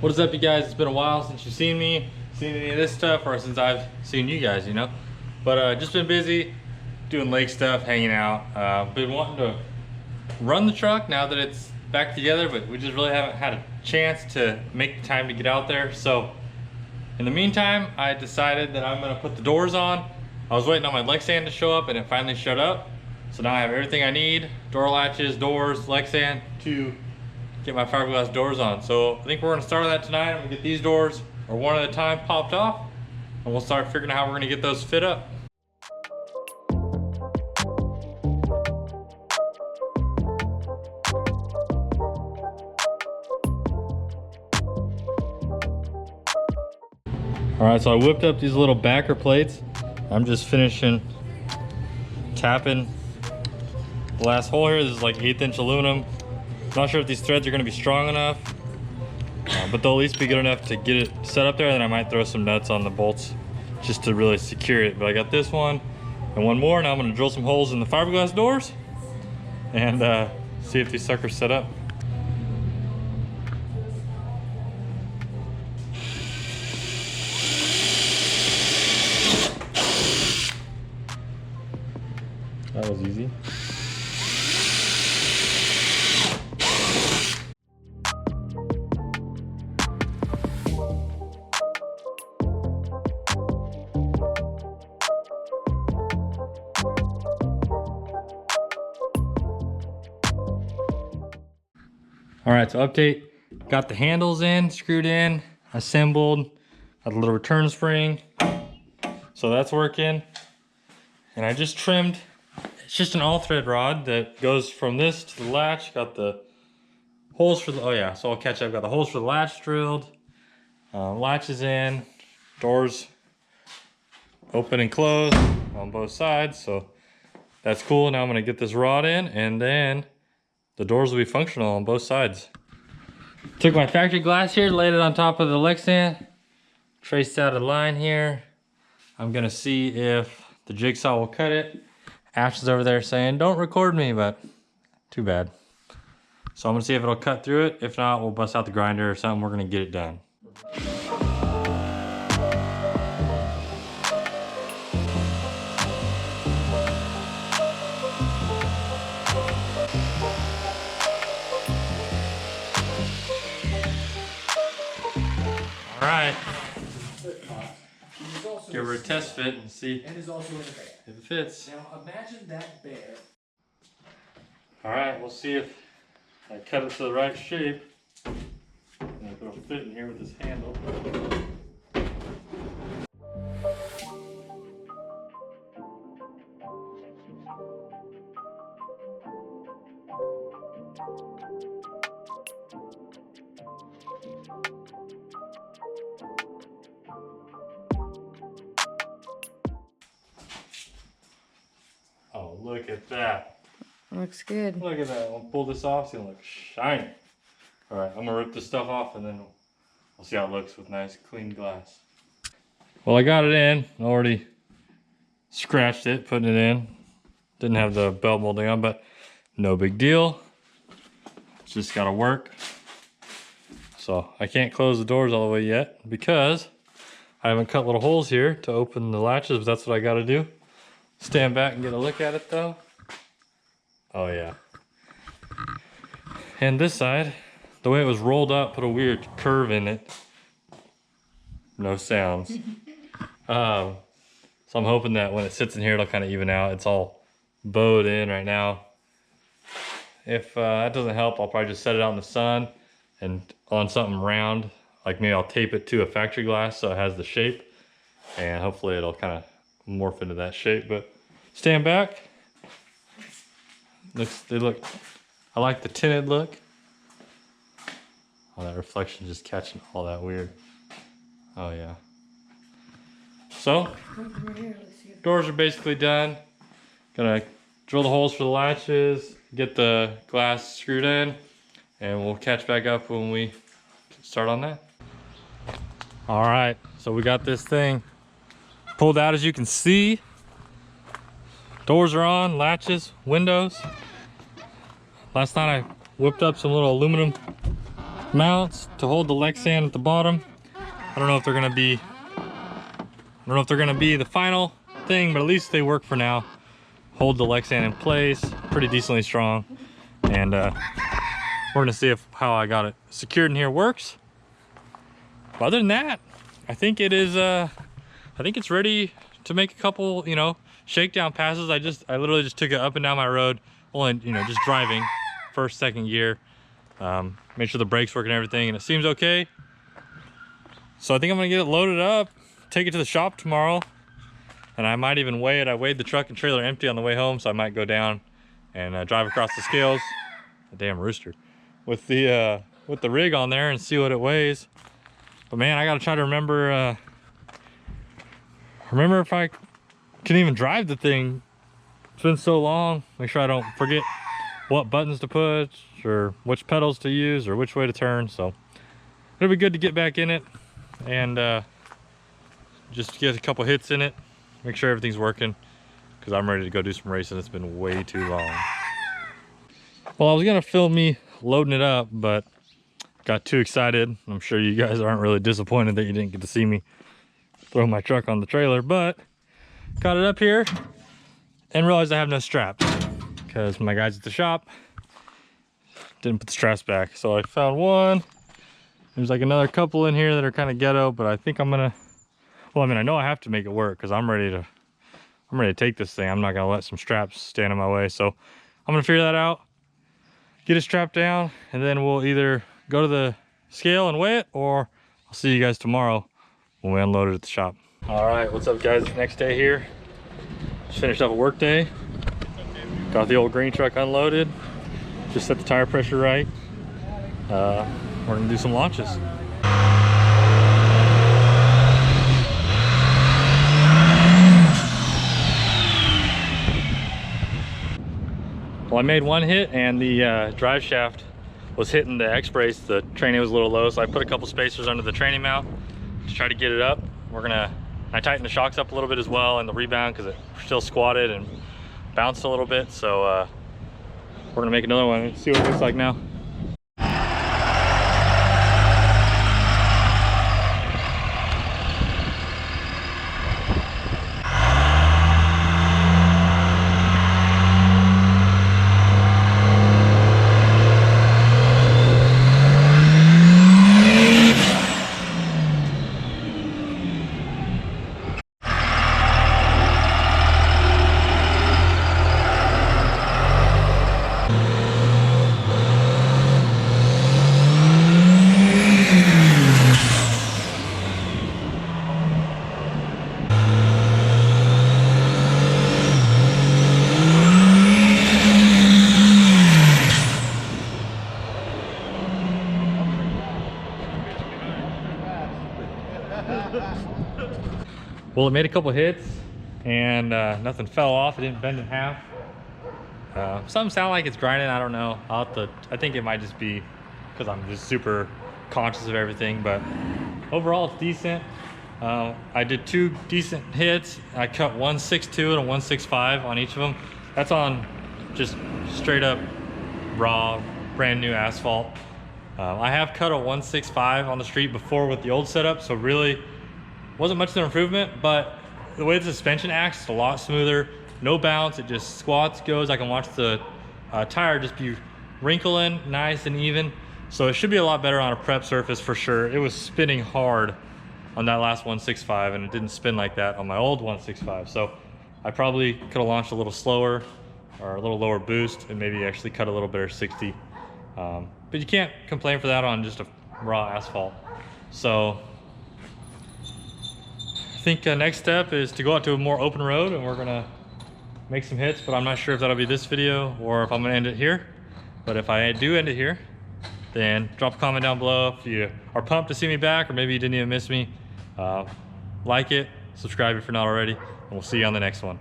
What is up, you guys? It's been a while since you've seen me, seen any of this stuff, or since I've seen you guys, you know. But just been busy doing lake stuff, hanging out. Been wanting to run the truck now that it's back together, but we just really haven't had a chance to make the time to get out there. So in the meantime, I decided that I'm gonna put the doors on. I was waiting on my lexan to show up, and it finally showed up. So now I have everything I need: door latches, doors, lexan, to get my fiberglass doors on. So I think we're gonna start on that tonight. I'm gonna get these doors, or one at a time, popped off, and we'll start figuring out how we're gonna get those fit up. All right, so I whipped up these little backer plates. I'm just finishing tapping the last hole here. This is like 1/8 inch aluminum. Not sure if these threads are gonna be strong enough, but they'll at least be good enough to get it set up there. Then I might throw some nuts on the bolts just to really secure it. But I got this one and one more. Now I'm gonna drill some holes in the fiberglass doors and see if these suckers set up. That was easy. All right, so update. Got the handles in, screwed in, assembled, got a little return spring. So that's working. And I just trimmed, it's just an all thread rod that goes from this to the latch. Got the holes for the, oh yeah, so I'll catch up. Got the holes for the latch drilled, latches in, doors open and closed on both sides. So that's cool. Now I'm gonna get this rod in, and then the doors will be functional on both sides. Took my factory glass here, laid it on top of the lexan, traced out a line here. I'm gonna see if the jigsaw will cut it. Ash is over there saying, "Don't record me," but too bad. So I'm gonna see if it'll cut through it. If not, we'll bust out the grinder or something. We're gonna get it done. All right. Give her a test fit and see and is also in the bear. if it fits. Now imagine that bear. All right, we'll see if I cut it to the right shape and if it'll fit in here with this handle. Oh, look at that. Looks good. Look at that. We'll pull this off. It's gonna look shiny. All right, I'm gonna rip this stuff off and then we'll see how it looks with nice clean glass. Well, I got it in. Already scratched it, putting it in. Didn't have the belt molding on, but no big deal. It's just gotta work. So I can't close the doors all the way yet because I haven't cut little holes here to open the latches, but that's what I gotta do. Stand back and get a look at it though. Oh yeah. And this side, the way it was rolled up, put a weird curve in it. No sounds. So I'm hoping that when it sits in here, it'll kind of even out. It's all bowed in right now. If that doesn't help, I'll probably just set it out in the sun and on something round. Like maybe I'll tape it to a factory glass so it has the shape. And hopefully it'll kind of morph into that shape. But stand back. I like the tinted look. Oh, that reflection just catching all that weird. Oh yeah. So, doors are basically done. Gonna drill the holes for the latches, get the glass screwed in, and we'll catch back up when we start on that. All right, so we got this thing pulled out, as you can see. Doors are on, latches, windows. Last night I whipped up some little aluminum mounts to hold the lexan at the bottom. I don't know if they're gonna be the final thing, but at least they work for now. Hold the lexan in place, pretty decently strong. And we're gonna see if how I got it secured in here works. But other than that, I think it is I think it's ready to make a couple, you know, shakedown passes. I literally just took it up and down my road, only, you know, just driving first, second gear. Make sure the brakes work and everything, and it seems okay. So I think I'm gonna get it loaded up, take it to the shop tomorrow, and I might even weigh it. I weighed the truck and trailer empty on the way home, so I might go down and drive across the scales, a damn rooster, with the rig on there and see what it weighs. But man, I gotta try to remember if I can even drive the thing. It's been so long. Make sure I don't forget what buttons to push or which pedals to use or which way to turn. So it'll be good to get back in it and just get a couple hits in it, make sure everything's working, because I'm ready to go do some racing. It's been way too long. Well, I was gonna film me loading it up, but got too excited. I'm sure you guys aren't really disappointed that you didn't get to see me throw my truck on the trailer, but got it up here and realized I have no straps because my guys at the shop didn't put the straps back. So I found one. There's like another couple in here that are kind of ghetto, but I think I'm gonna, well, I mean, I know I have to make it work because I'm ready to take this thing. I'm not gonna let some straps stand in my way. So I'm gonna figure that out, get it strapped down, and then we'll either go to the scale and weigh it, or I'll see you guys tomorrow when we unload it at the shop. All right, what's up guys? Next day here. Just finished up a work day. Got the old green truck unloaded. Just set the tire pressure right. We're gonna do some launches. Well, I made one hit and the drive shaft was hitting the X-brace. The training was a little low, so I put a couple spacers under the training mount to try to get it up. I tightened the shocks up a little bit as well and the rebound because it still squatted and bounced a little bit. So we're gonna make another one and see what it looks like now. Well, it made a couple hits and nothing fell off. It didn't bend in half. Some sound like it's grinding. I don't know. I think it might just be because I'm just super conscious of everything, but overall it's decent. I did 2 decent hits. I cut 1.62 and a 1.65 on each of them. That's on just straight up raw, brand new asphalt. I have cut a 1.65 on the street before with the old setup, so really wasn't much of an improvement, but the way the suspension acts, it's a lot smoother. No bounce, it just squats, goes. I can watch the tire just be wrinkling nice and even. So it should be a lot better on a prep surface for sure. It was spinning hard on that last 1.65 and it didn't spin like that on my old 1.65. So I probably could have launched a little slower or a little lower boost and maybe actually cut a little better 60. But you can't complain for that on just a raw asphalt. So I think next step is to go out to a more open road and we're gonna make some hits, but I'm not sure if that'll be this video or if I'm gonna end it here. But if I do end it here, then drop a comment down below if you are pumped to see me back or maybe you didn't even miss me. Like it, subscribe if you're not already, and we'll see you on the next one.